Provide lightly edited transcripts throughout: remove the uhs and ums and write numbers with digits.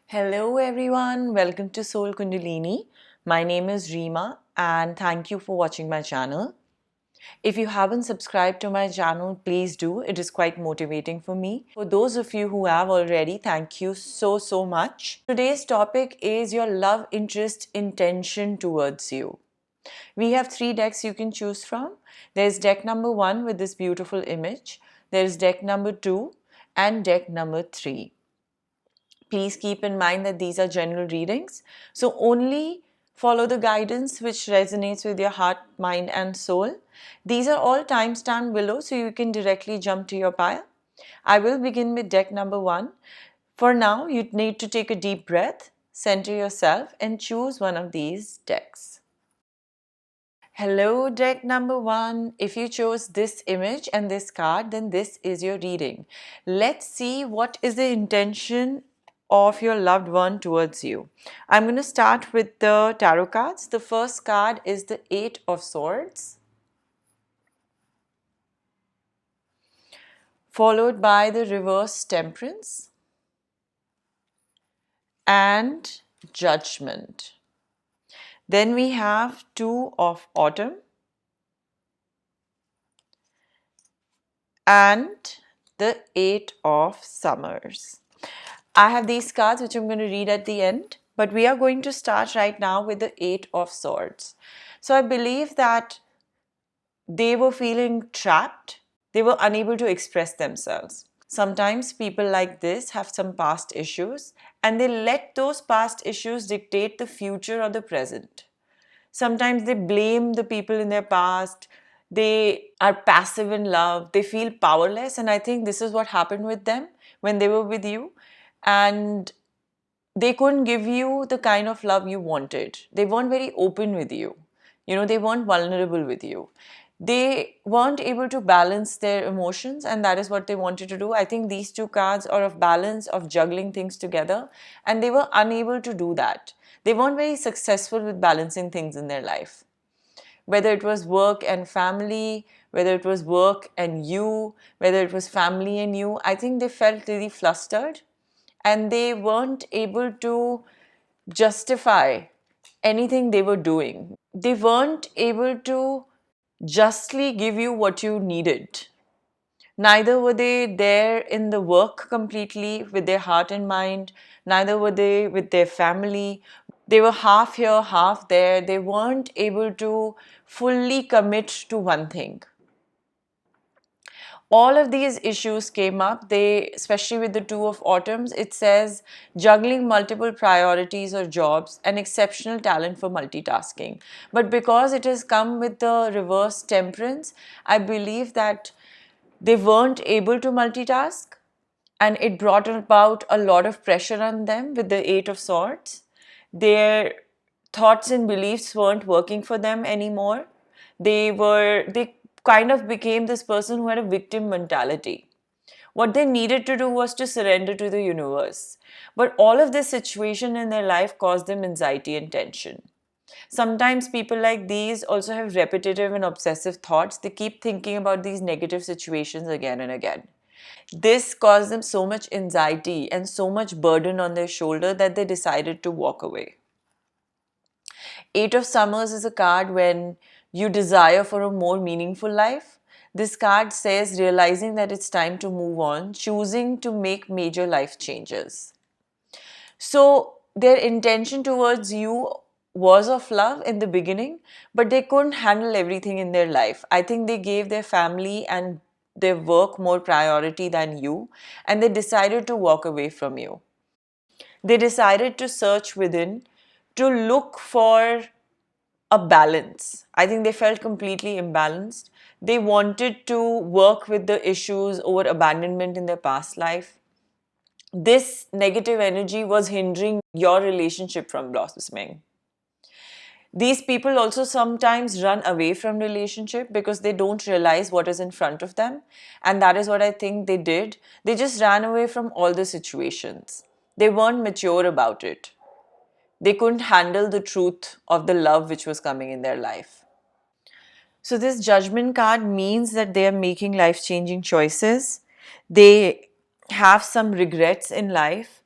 Hello everyone, welcome to Soul Kundalini. My name is Reema and thank you for watching my channel. If you haven't subscribed to my channel, please do. It is quite motivating for me. For those of you who have already, thank you so much. Today's topic is your love interest intention towards you. We have 3 decks you can choose from. There's deck number 1 with this beautiful image. There's deck number 2 and deck number 3. Please keep in mind that these are general readings, so only follow the guidance which resonates with your heart, mind and soul. These are all timestamped below, so you can directly jump to your pile. I will begin with deck number 1. For now, you need to take a deep breath, center yourself and choose one of these decks. Hello, deck number 1. If you chose this image and this card, then this is your reading. Let's see what is the intention of your loved one towards you. I'm going to start with the tarot cards. The first card is the 8 of Swords, followed by the reverse Temperance and Judgment. Then we have 2 of Autumn and the 8 of Summers. I have these cards which I'm going to read at the end, but we are going to start right now with the 8 of Swords. So I believe that they were feeling trapped. They were unable to express themselves. Sometimes people like this have some past issues and they let those past issues dictate the future or the present. Sometimes they blame the people in their past. They are passive in love. They feel powerless, and I think this is what happened with them when they were with you. And they couldn't give you the kind of love you wanted. They weren't very open with you. They weren't vulnerable with you. They weren't able to balance their emotions, and that is what they wanted to do. I think these 2 cards are of balance, of juggling things together, and they were unable to do that. They weren't very successful with balancing things in their life. Whether it was work and family, whether it was work and you, whether it was family and you, I think they felt really flustered and they weren't able to justify anything they were doing. They weren't able to justly give you what you needed. Neither were they there in the work completely with their heart and mind. Neither were they with their family. They were half here, half there. They weren't able to fully commit to one thing. All of these issues came up, especially with the 2 of Autumns. It says juggling multiple priorities or jobs and exceptional talent for multitasking. But because it has come with the reverse Temperance, I believe that they weren't able to multitask and it brought about a lot of pressure on them with the 8 of Swords. Their thoughts and beliefs weren't working for them anymore. They kind of became this person who had a victim mentality. What they needed to do was to surrender to the universe. But all of this situation in their life caused them anxiety and tension. Sometimes people like these also have repetitive and obsessive thoughts. They keep thinking about these negative situations again and again. This caused them so much anxiety and so much burden on their shoulder that they decided to walk away. 8 of Summers is a card when you desire for a more meaningful life. This card says realizing that it's time to move on, choosing to make major life changes. So their intention towards you was of love in the beginning, but they couldn't handle everything in their life. I think they gave their family and their work more priority than you, and they decided to walk away from you. They decided to search within to look for a balance. I think they felt completely imbalanced. They wanted to work with the issues over abandonment in their past life. This negative energy was hindering your relationship from blossoming. These people also sometimes run away from relationship because they don't realize what is in front of them. And that is what I think they did. They just ran away from all the situations. They weren't mature about it. They couldn't handle the truth of the love which was coming in their life. So this Judgment card means that they are making life-changing choices. They have some regrets in life.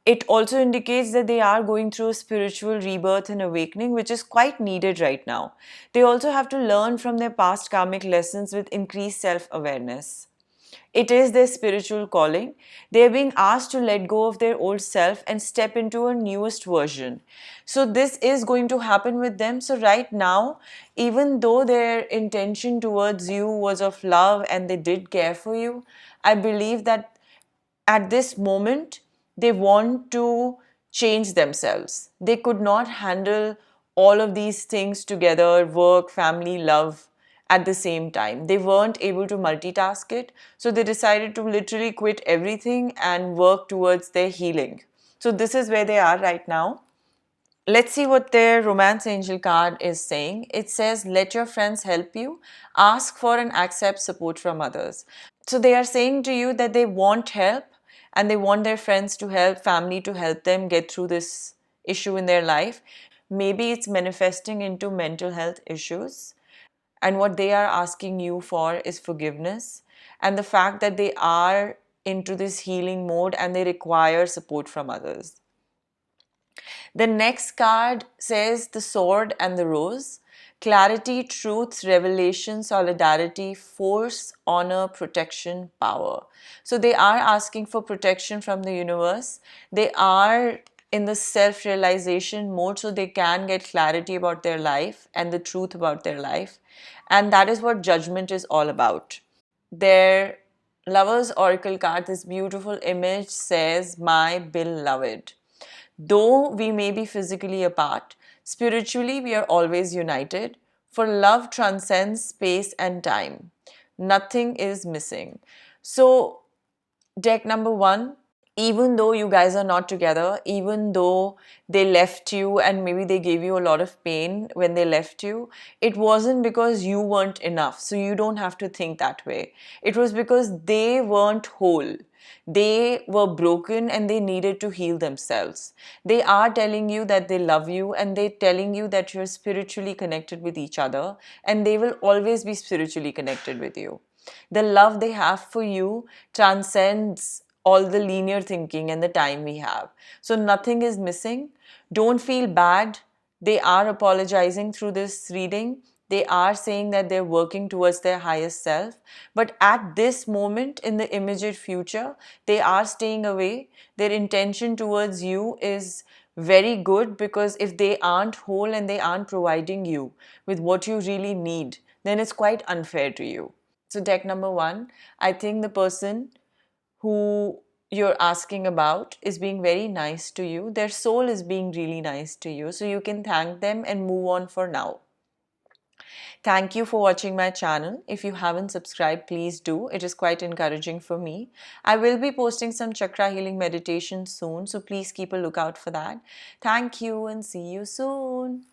It also indicates that they are going through a spiritual rebirth and awakening, which is quite needed right now. They also have to learn from their past karmic lessons with increased self awareness. It is their spiritual calling. They are being asked to let go of their old self and step into a newest version. So, this is going to happen with them. So, right now, even though their intention towards you was of love and they did care for you, I believe that at this moment, they want to change themselves. They could not handle all of these things together, work, family, love, at the same time. They weren't able to multitask it. So they decided to literally quit everything and work towards their healing. So this is where they are right now. Let's see what their romance angel card is saying. It says, let your friends help you, ask for and accept support from others. So they are saying to you that they want help and they want their friends to help, family to help them get through this issue in their life. Maybe it's manifesting into mental health issues. And what they are asking you for is forgiveness and the fact that they are into this healing mode and they require support from others. The next card says the sword and the rose. Clarity, truth, revelation, solidarity, force, honor, protection, power. So they are asking for protection from the universe. They are in the self-realization mode so they can get clarity about their life and the truth about their life. And that is what judgment is all about. Their lover's oracle card, this beautiful image says, my beloved. Though we may be physically apart, spiritually we are always united, for love transcends space and time. Nothing is missing. So, deck number one, even though you guys are not together, even though they left you and maybe they gave you a lot of pain when they left you, it wasn't because you weren't enough. So you don't have to think that way. It was because they weren't whole. They were broken and they needed to heal themselves. They are telling you that they love you and they're telling you that you're spiritually connected with each other and they will always be spiritually connected with you. The love they have for you transcends all the linear thinking and the time we have. So nothing is missing. Don't feel bad. They are apologizing through this reading. They are saying that they're working towards their highest self. But at this moment in the immediate future, they are staying away. Their intention towards you is very good because if they aren't whole and they aren't providing you with what you really need, then it's quite unfair to you. So, deck number one, I think the person who you're asking about is being very nice to you. Their soul is being really nice to you. So, you can thank them and move on for now. Thank you for watching my channel. If you haven't subscribed, please do. It is quite encouraging for me. I will be posting some chakra healing meditation soon. So, please keep a lookout for that. Thank you and see you soon.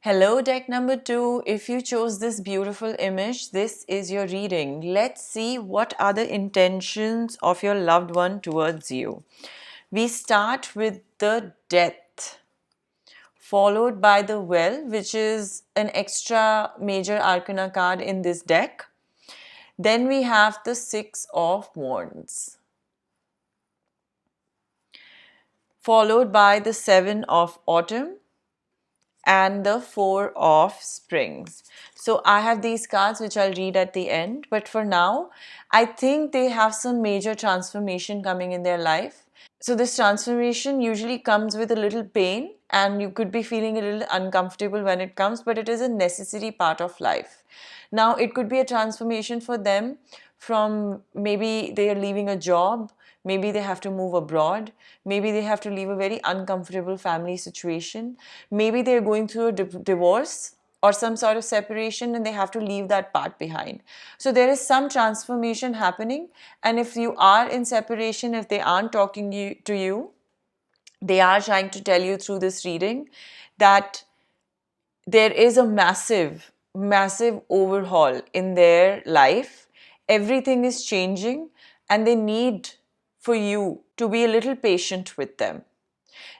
Hello, deck number two. If you chose this beautiful image, this is your reading. Let's see what are the intentions of your loved one towards you. We start with the death, followed by the well, which is an extra major arcana card in this deck. Then we have the Six of Wands, followed by the Seven of Autumn, and the Four of Springs. So I have these cards which I'll read at the end, but for now, I think they have some major transformation coming in their life. So this transformation usually comes with a little pain and you could be feeling a little uncomfortable when it comes, but it is a necessary part of life. Now, it could be a transformation for them from maybe they are leaving a job, maybe they have to move abroad, maybe they have to leave a very uncomfortable family situation, maybe they're going through a divorce or some sort of separation and they have to leave that part behind. So there is some transformation happening, and if you are in separation, if they aren't talking to you, they are trying to tell you through this reading that there is a massive, massive overhaul in their life. Everything is changing and they need for you to be a little patient with them.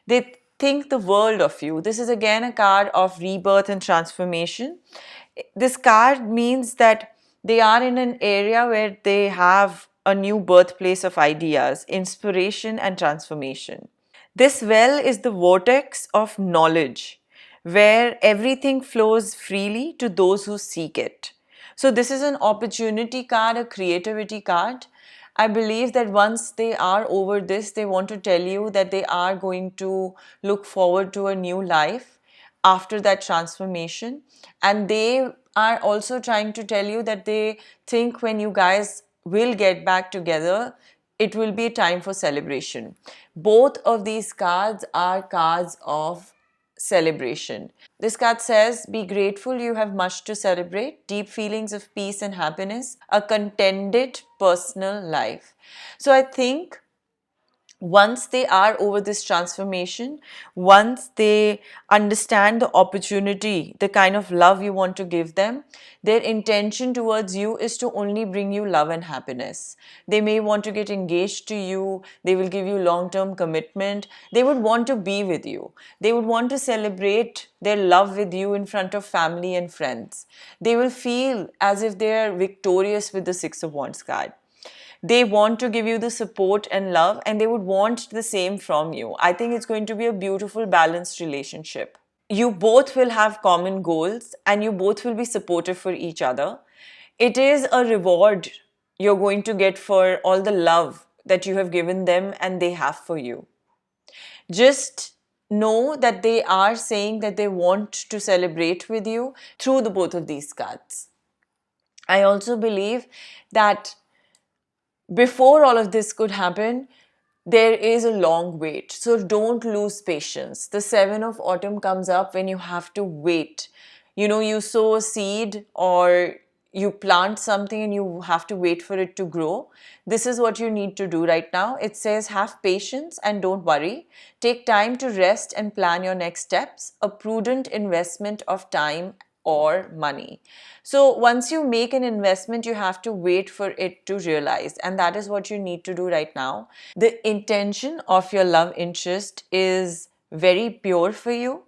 They think the world of you. This is again a card of rebirth and transformation. This card means that they are in an area where they have a new birthplace of ideas, inspiration, and transformation. This well is the vortex of knowledge where everything flows freely to those who seek it. So, this is an opportunity card, a creativity card. I believe that once they are over this, they want to tell you that they are going to look forward to a new life after that transformation. And they are also trying to tell you that they think when you guys will get back together, it will be a time for celebration. Both of these cards are cards of celebration. This card says, be grateful, you have much to celebrate, deep feelings of peace and happiness, a contented personal life. So I think once they are over this transformation, once they understand the opportunity, the kind of love you want to give them, their intention towards you is to only bring you love and happiness. They may want to get engaged to you, they will give you long-term commitment, they would want to be with you, they would want to celebrate their love with you in front of family and friends. They will feel as if they are victorious with the Six of Wands card. They want to give you the support and love, and they would want the same from you. I think it's going to be a beautiful, balanced relationship. You both will have common goals and you both will be supportive for each other. It is a reward you're going to get for all the love that you have given them and they have for you. Just know that they are saying that they want to celebrate with you through the both of these cards. I also believe that before all of this could happen, there is a long wait. So don't lose patience. The Seven of Autumn comes up when you have to wait. You know, you sow a seed or you plant something and you have to wait for it to grow. This is what you need to do right now. It says have patience and don't worry. Take time to rest and plan your next steps. A prudent investment of time or money. So once you make an investment, you have to wait for it to realize, and that is what you need to do right now. The intention of your love interest is very pure for you.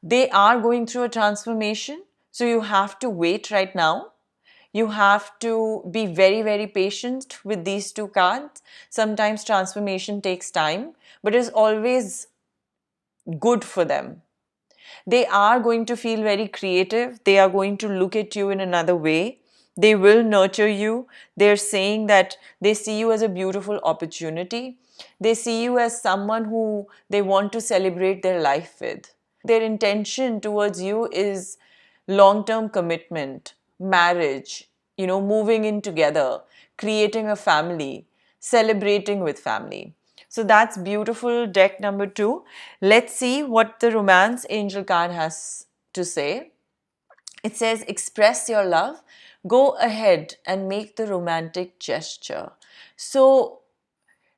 They are going through a transformation, so you have to wait right now. You have to be very, very patient with these two cards. Sometimes transformation takes time, but it's always good for them. They are going to feel very creative. They are going to look at you in another way. They will nurture you. They're saying that they see you as a beautiful opportunity. They see you as someone who they want to celebrate their life with. Their intention towards you is long-term commitment, marriage, moving in together, creating a family, celebrating with family. So that's beautiful, deck number 2. Let's see what the romance angel card has to say. It says, express your love. Go ahead and make the romantic gesture. So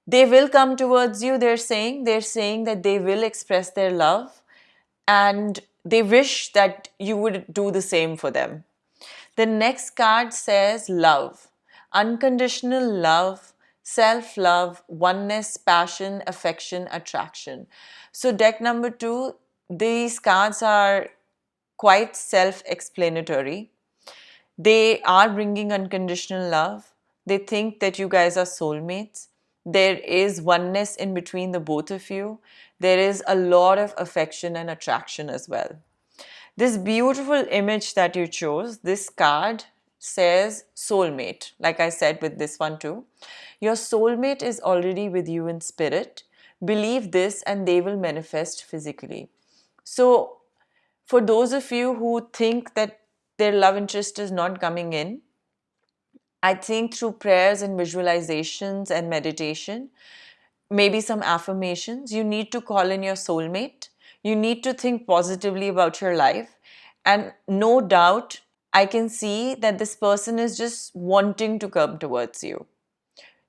they will come towards you, they're saying that they will express their love and they wish that you would do the same for them. The next card says love, unconditional love, self-love, oneness, passion, affection, attraction. So deck number 2, these cards are quite self-explanatory. They are bringing unconditional love. They think that you guys are soulmates. There is oneness in between the both of you. There is a lot of affection and attraction as well. This beautiful image that you chose, this card says soulmate. Like I said with this one too. Your soulmate is already with you in spirit. Believe this and they will manifest physically. So for those of you who think that their love interest is not coming in, I think through prayers and visualizations and meditation, maybe some affirmations, you need to call in your soulmate. You need to think positively about your life. And no doubt, I can see that this person is just wanting to come towards you.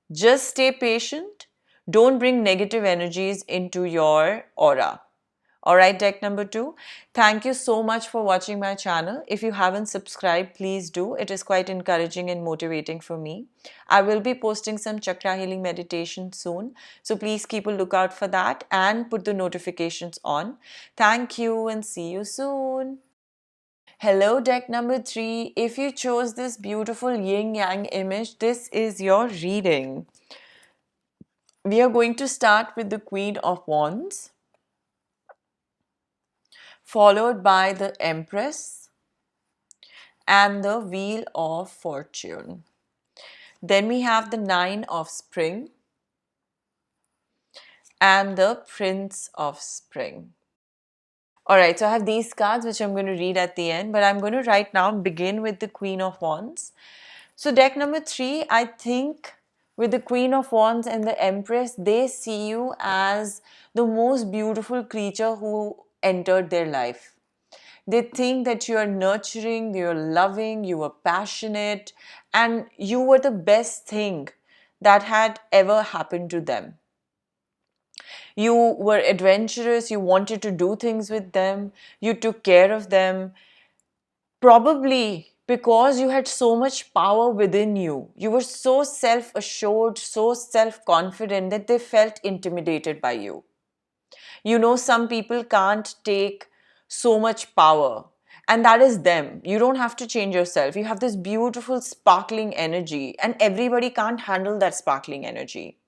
Just stay patient. Don't bring negative energies into your aura. Alright, deck number 2. Thank you so much for watching my channel. If you haven't subscribed, please do. It is quite encouraging and motivating for me. I will be posting some chakra healing meditation soon. So please keep a lookout for that and put the notifications on. Thank you and see you soon. Hello, deck number 3. If you chose this beautiful yin yang image, this is your reading. We are going to start with the Queen of Wands, followed by the Empress and the Wheel of Fortune. Then we have the Nine of Spring and the Prince of Spring. Alright, so I have these cards which I'm going to read at the end, but I'm going to right now begin with the Queen of Wands. So deck number 3, I think with the Queen of Wands and the Empress, they see you as the most beautiful creature who entered their life. They think that you are nurturing, you are loving, you are passionate, and you were the best thing that had ever happened to them. You were adventurous, you wanted to do things with them, you took care of them. Probably because you had so much power within you. You were so self-assured, so self-confident that they felt intimidated by you. You know, some people can't take so much power, and that is them. You don't have to change yourself. You have this beautiful, sparkling energy, and everybody can't handle that sparkling energy.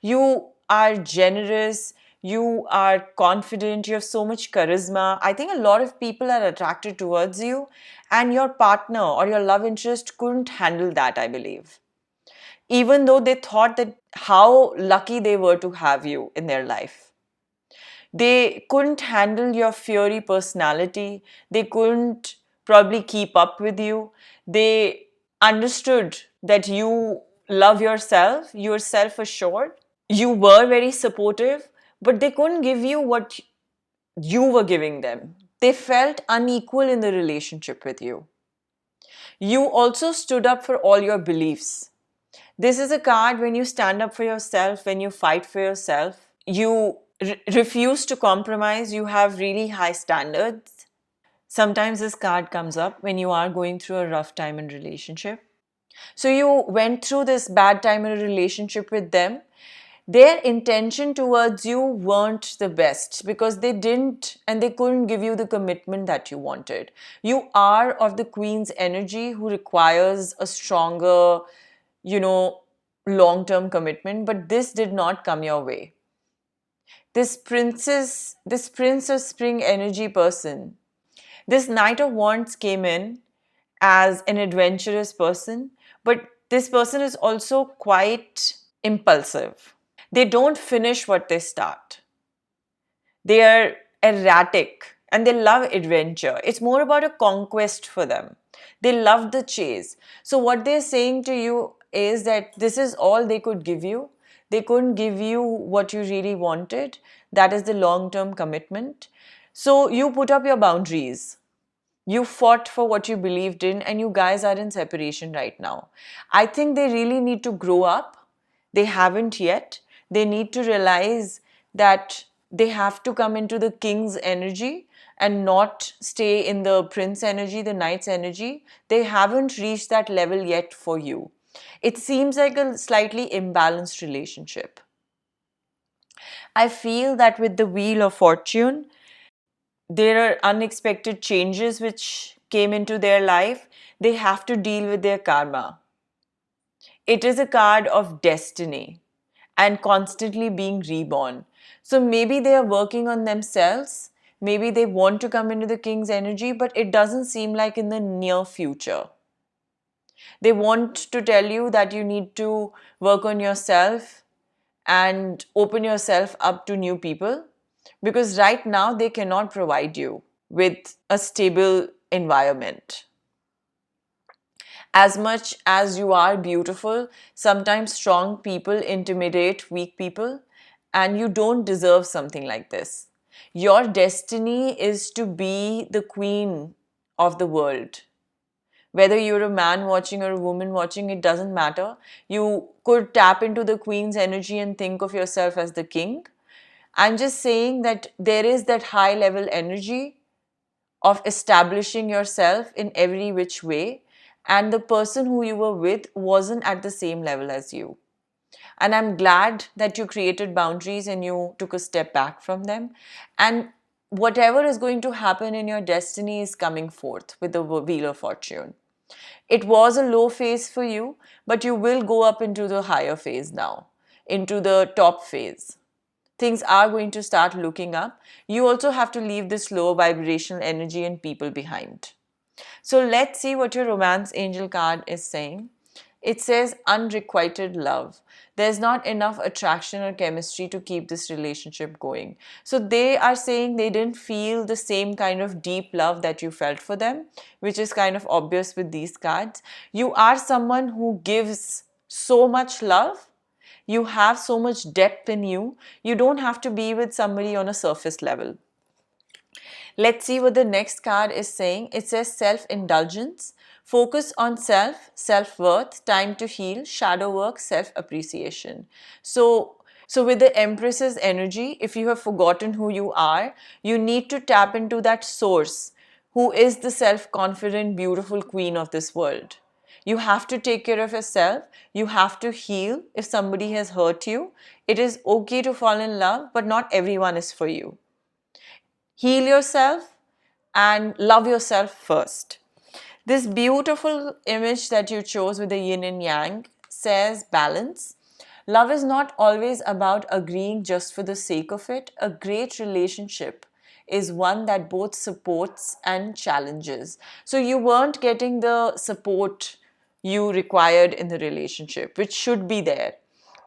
You are generous, you are confident, you have so much charisma. I think a lot of people are attracted towards you, and your partner or your love interest couldn't handle that, I believe. Even though they thought that how lucky they were to have you in their life. They couldn't handle your fiery personality. They couldn't probably keep up with you. They understood that you love yourself, you're self assured, you were very supportive, but they couldn't give you what you were giving them. They felt unequal in the relationship with you. You also stood up for all your beliefs. This is a card when you stand up for yourself, when you fight for yourself, you refuse to compromise, you have really high standards. Sometimes this card comes up when you are going through a rough time in relationship. So you went through this bad time in a relationship with them. Their intention towards you weren't the best because they didn't and they couldn't give you the commitment that you wanted. You are of the Queen's energy who requires a stronger, you know, long-term commitment, but this did not come your way. This Prince of Spring energy person, this Knight of Wands came in as an adventurous person, but this person is also quite impulsive. They don't finish what they start. They are erratic and they love adventure. It's more about a conquest for them. They love the chase. So, what they're saying to you is that this is all they could give you. They couldn't give you what you really wanted. That is the long term commitment. So, you put up your boundaries. You fought for what you believed in, and you guys are in separation right now. I think they really need to grow up. They haven't yet. They need to realize that they have to come into the king's energy and not stay in the prince energy, the knight's energy. They haven't reached that level yet for you. It seems like a slightly imbalanced relationship. I feel that with the Wheel of Fortune, there are unexpected changes which came into their life. They have to deal with their karma. It is a card of destiny and constantly being reborn. So maybe they are working on themselves. Maybe they want to come into the king's energy, but it doesn't seem like in the near future. They want to tell you that you need to work on yourself and open yourself up to new people because right now they cannot provide you with a stable environment. As much as you are beautiful, sometimes strong people intimidate weak people, and you don't deserve something like this. Your destiny is to be the queen of the world. Whether you're a man watching or a woman watching, it doesn't matter. You could tap into the queen's energy and think of yourself as the king. I'm just saying that there is that high level energy of establishing yourself in every which way, and the person who you were with wasn't at the same level as you. And I'm glad that you created boundaries and you took a step back from them. And whatever is going to happen in your destiny is coming forth with the Wheel of Fortune. It was a low phase for you, but you will go up into the higher phase now, into the top phase. Things are going to start looking up. You also have to leave this low vibrational energy and people behind. So let's see what your romance angel card is saying. It says unrequited love. There's not enough attraction or chemistry to keep this relationship going. So they are saying they didn't feel the same kind of deep love that you felt for them, which is kind of obvious with these cards. You are someone who gives so much love. You have so much depth in you. You don't have to be with somebody on a surface level. Let's see what the next card is saying. It says self-indulgence, focus on self, self-worth, time to heal, shadow work, self-appreciation. So with the Empress's energy, if you have forgotten who you are, you need to tap into that source who is the self-confident, beautiful queen of this world. You have to take care of yourself. You have to heal if somebody has hurt you. It is okay to fall in love, but not everyone is for you. Heal yourself and love yourself first. This beautiful image that you chose with the yin and yang says balance. Love is not always about agreeing just for the sake of it. A great relationship is one that both supports and challenges. So you weren't getting the support you required in the relationship, which should be there.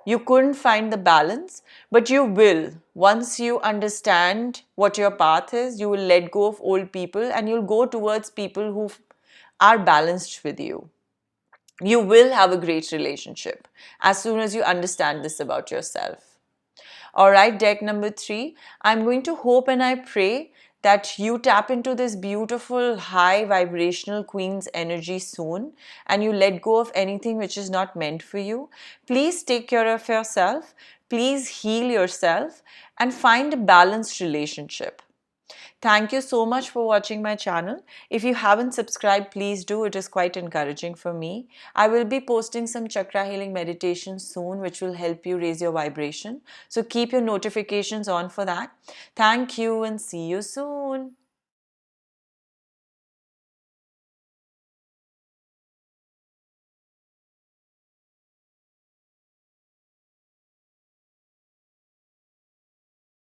You couldn't find the balance, but you will. Once you understand what your path is, you will let go of old people and you'll go towards people who are balanced with you. You will have a great relationship as soon as you understand this about yourself. All right, deck number 3. I'm going to hope and I pray that you tap into this beautiful high vibrational queen's energy soon and you let go of anything which is not meant for you. Please take care of yourself. Please heal yourself and find a balanced relationship. Thank you so much for watching my channel. If you haven't subscribed, please do. It is quite encouraging for me. I will be posting some chakra healing meditations soon, which will help you raise your vibration. So keep your notifications on for that. Thank you and see you soon.